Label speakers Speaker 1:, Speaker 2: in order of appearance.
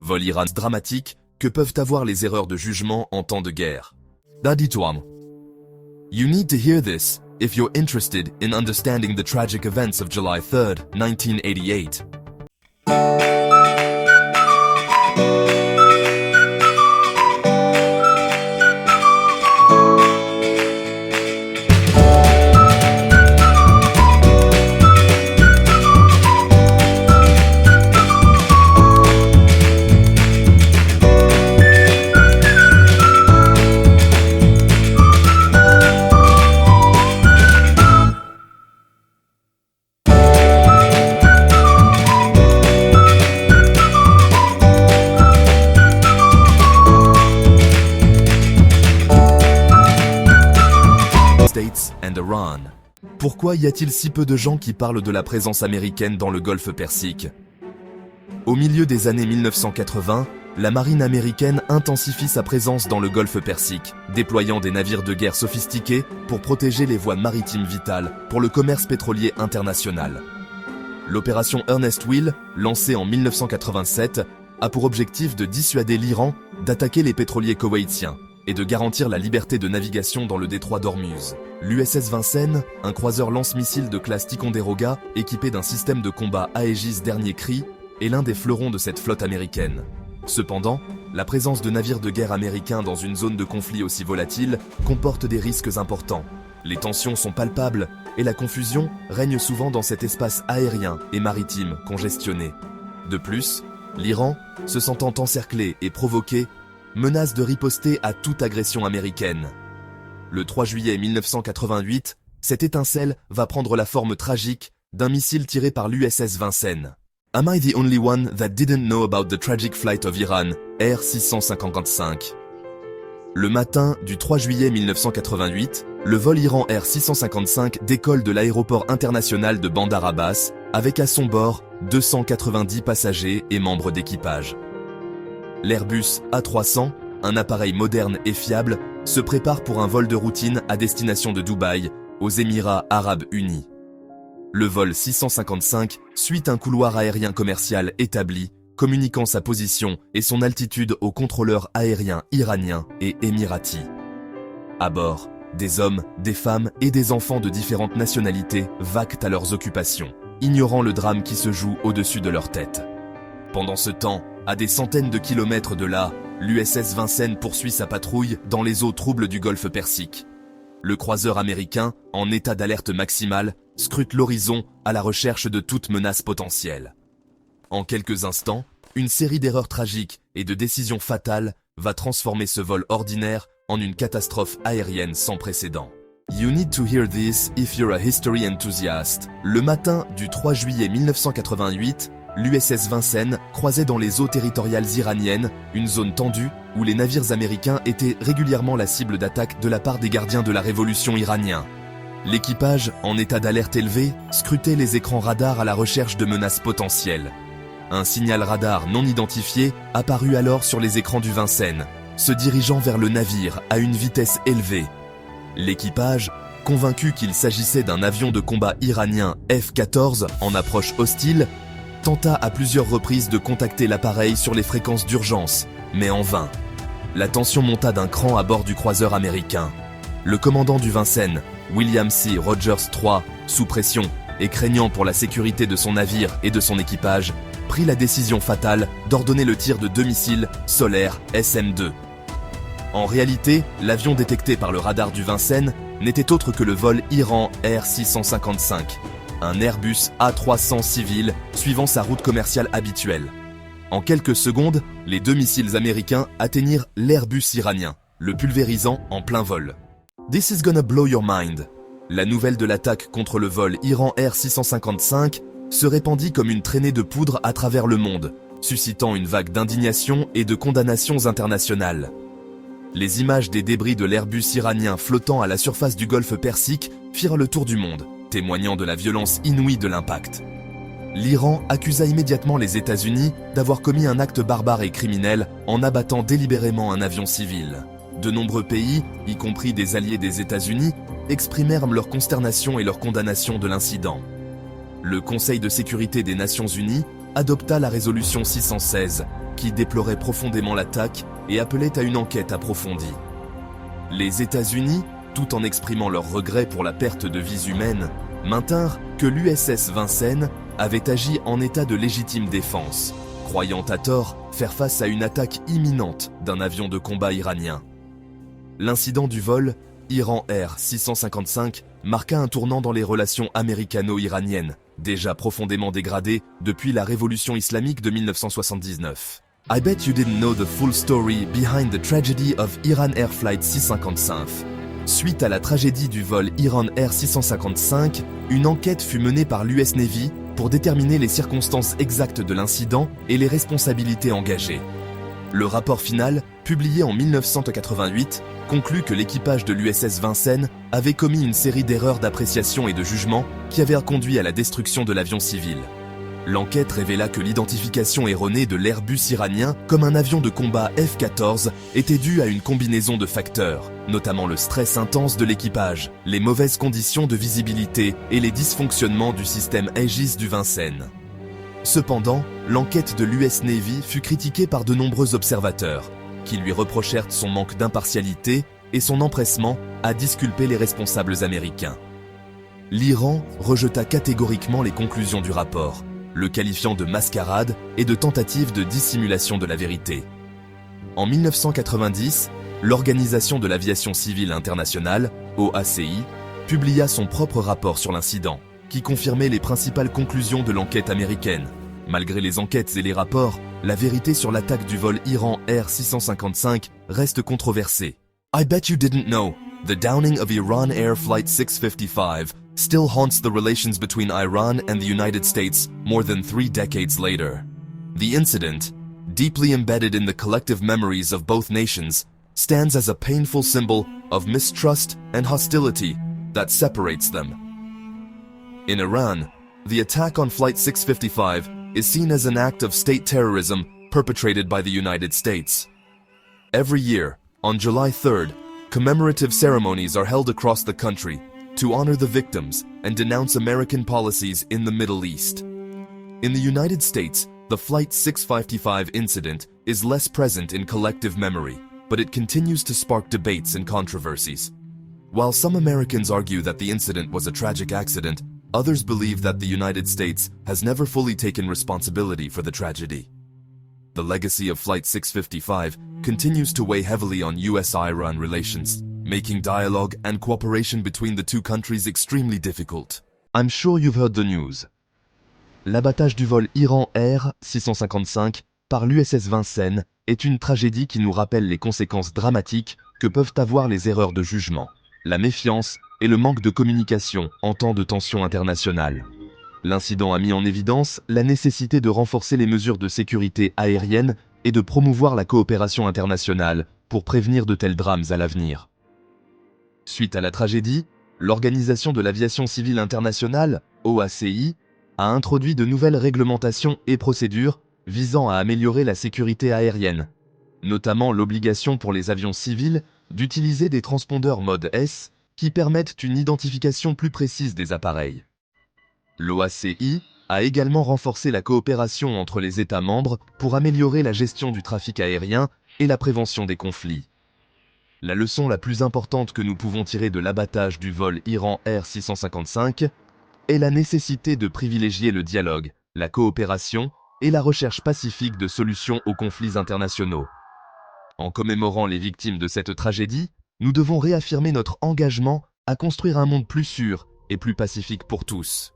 Speaker 1: Vol iranien dramatique que peuvent avoir les erreurs de jugement en temps de guerre. Daditoam. You need to hear this if you're interested in understanding the tragic events of July 3, 1988. States and Iran. Pourquoi y a-t-il si peu de gens qui parlent de la présence américaine dans le golfe Persique? Au milieu des années 1980, la marine américaine intensifie sa présence dans le golfe Persique, déployant des navires de guerre sophistiqués pour protéger les voies maritimes vitales pour le commerce pétrolier international. L'opération Ernest Will, lancée en 1987, a pour objectif de dissuader l'Iran d'attaquer les pétroliers koweïtiens et de garantir la liberté de navigation dans le détroit d'Ormuz. L'USS Vincennes, un croiseur lance-missiles de classe Ticonderoga équipé d'un système de combat Aegis dernier cri, est l'un des fleurons de cette flotte américaine. Cependant, la présence de navires de guerre américains dans une zone de conflit aussi volatile comporte des risques importants. Les tensions sont palpables et la confusion règne souvent dans cet espace aérien et maritime congestionné. De plus, l'Iran, se sentant encerclé et provoqué, menace de riposter à toute agression américaine. Le 3 juillet 1988, cette étincelle va prendre la forme tragique d'un missile tiré par l'USS Vincennes. Am I the only one that didn't know about the tragic flight of Iran, Air 655? Le matin du 3 juillet 1988, le vol Iran Air 655 décolle de l'aéroport international de Bandar Abbas, avec à son bord 290 passagers et membres d'équipage. L'Airbus A300, un appareil moderne et fiable, se prépare pour un vol de routine à destination de Dubaï, aux Émirats Arabes Unis. Le vol 655 suit un couloir aérien commercial établi, communiquant sa position et son altitude aux contrôleurs aériens iraniens et émiratis. À bord, des hommes, des femmes et des enfants de différentes nationalités vaquent à leurs occupations, ignorant le drame qui se joue au-dessus de leur tête. Pendant ce temps, à des centaines de kilomètres de là, l'USS Vincennes poursuit sa patrouille dans les eaux troubles du golfe Persique. Le croiseur américain, en état d'alerte maximale, scrute l'horizon à la recherche de toute menace potentielle. En quelques instants, une série d'erreurs tragiques et de décisions fatales va transformer ce vol ordinaire en une catastrophe aérienne sans précédent. You need to hear this if you're a history enthusiast. Le matin du 3 juillet 1988, l'USS Vincennes croisait dans les eaux territoriales iraniennes, une zone tendue où les navires américains étaient régulièrement la cible d'attaques de la part des gardiens de la révolution iranien. L'équipage, en état d'alerte élevé, scrutait les écrans radars à la recherche de menaces potentielles. Un signal radar non identifié apparut alors sur les écrans du Vincennes, se dirigeant vers le navire à une vitesse élevée. L'équipage, convaincu qu'il s'agissait d'un avion de combat iranien F-14 en approche hostile, tenta à plusieurs reprises de contacter l'appareil sur les fréquences d'urgence, mais en vain. La tension monta d'un cran à bord du croiseur américain. Le commandant du Vincennes, William C. Rogers III, sous pression et craignant pour la sécurité de son navire et de son équipage, prit la décision fatale d'ordonner le tir de 2 missiles solaires SM-2. En réalité, l'avion détecté par le radar du Vincennes n'était autre que le vol Iran Air 655, un Airbus A300 civil suivant sa route commerciale habituelle. En quelques secondes, les 2 missiles américains atteignirent l'Airbus iranien, le pulvérisant en plein vol. This is gonna blow your mind. La nouvelle de l'attaque contre le vol Iran Air 655 se répandit comme une traînée de poudre à travers le monde, suscitant une vague d'indignation et de condamnations internationales. Les images des débris de l'Airbus iranien flottant à la surface du golfe Persique firent le tour du monde, témoignant de la violence inouïe de l'impact. L'Iran accusa immédiatement les États-Unis d'avoir commis un acte barbare et criminel en abattant délibérément un avion civil. De nombreux pays, y compris des alliés des États-Unis, exprimèrent leur consternation et leur condamnation de l'incident. Le Conseil de sécurité des Nations Unies adopta la résolution 616, qui déplorait profondément l'attaque et appelait à une enquête approfondie. Les États-Unis, tout en exprimant leur regret pour la perte de vies humaines, maintinrent que l'USS Vincennes avait agi en état de légitime défense, croyant à tort faire face à une attaque imminente d'un avion de combat iranien. L'incident du vol Iran Air 655 marqua un tournant dans les relations américano-iraniennes, déjà profondément dégradées depuis la révolution islamique de 1979. I bet you didn't know the full story behind the tragedy of Iran Air Flight 655. Suite à la tragédie du vol Iran Air 655, une enquête fut menée par l'US Navy pour déterminer les circonstances exactes de l'incident et les responsabilités engagées. Le rapport final, publié en 1988, conclut que l'équipage de l'USS Vincennes avait commis une série d'erreurs d'appréciation et de jugement qui avaient conduit à la destruction de l'avion civil. L'enquête révéla que l'identification erronée de l'Airbus iranien comme un avion de combat F-14 était due à une combinaison de facteurs, notamment le stress intense de l'équipage, les mauvaises conditions de visibilité et les dysfonctionnements du système Aegis du Vincennes. Cependant, l'enquête de l'US Navy fut critiquée par de nombreux observateurs, qui lui reprochèrent son manque d'impartialité et son empressement à disculper les responsables américains. L'Iran rejeta catégoriquement les conclusions du rapport, le qualifiant de mascarade et de tentative de dissimulation de la vérité. En 1990, l'Organisation de l'aviation civile internationale, OACI, publia son propre rapport sur l'incident, qui confirmait les principales conclusions de l'enquête américaine. Malgré les enquêtes et les rapports, la vérité sur l'attaque du vol Iran Air 655 reste controversée. I bet you didn't know, the downing of Iran Air Flight 655 still haunts the relations between Iran and the United States more than 3 decades later. The incident, deeply embedded in the collective memories of both nations, stands as a painful symbol of mistrust and hostility that separates them. In Iran, the attack on Flight 655 is seen as an act of state terrorism perpetrated by the United States. Every year, on July 3rd, commemorative ceremonies are held across the country to honor the victims and denounce American policies in the Middle East. In the United States, the Flight 655 incident is less present in collective memory, but it continues to spark debates and controversies. While some Americans argue that the incident was a tragic accident, others believe that the United States has never fully taken responsibility for the tragedy. The legacy of Flight 655 continues to weigh heavily on US-Iran relations, making dialogue and cooperation between the two countries extremely difficult. I'm sure you've heard the news. L'abattage du vol Iran Air 655 par l'USS Vincennes est une tragédie qui nous rappelle les conséquences dramatiques que peuvent avoir les erreurs de jugement, la méfiance et le manque de communication en temps de tension internationale. L'incident a mis en évidence la nécessité de renforcer les mesures de sécurité aérienne et de promouvoir la coopération internationale pour prévenir de tels drames à l'avenir. Suite à la tragédie, l'Organisation de l'aviation civile internationale, OACI, a introduit de nouvelles réglementations et procédures visant à améliorer la sécurité aérienne, notamment l'obligation pour les avions civils d'utiliser des transpondeurs mode S qui permettent une identification plus précise des appareils. L'OACI a également renforcé la coopération entre les États membres pour améliorer la gestion du trafic aérien et la prévention des conflits. La leçon la plus importante que nous pouvons tirer de l'abattage du vol Iran Air 655 est la nécessité de privilégier le dialogue, la coopération et la recherche pacifique de solutions aux conflits internationaux. En commémorant les victimes de cette tragédie, nous devons réaffirmer notre engagement à construire un monde plus sûr et plus pacifique pour tous.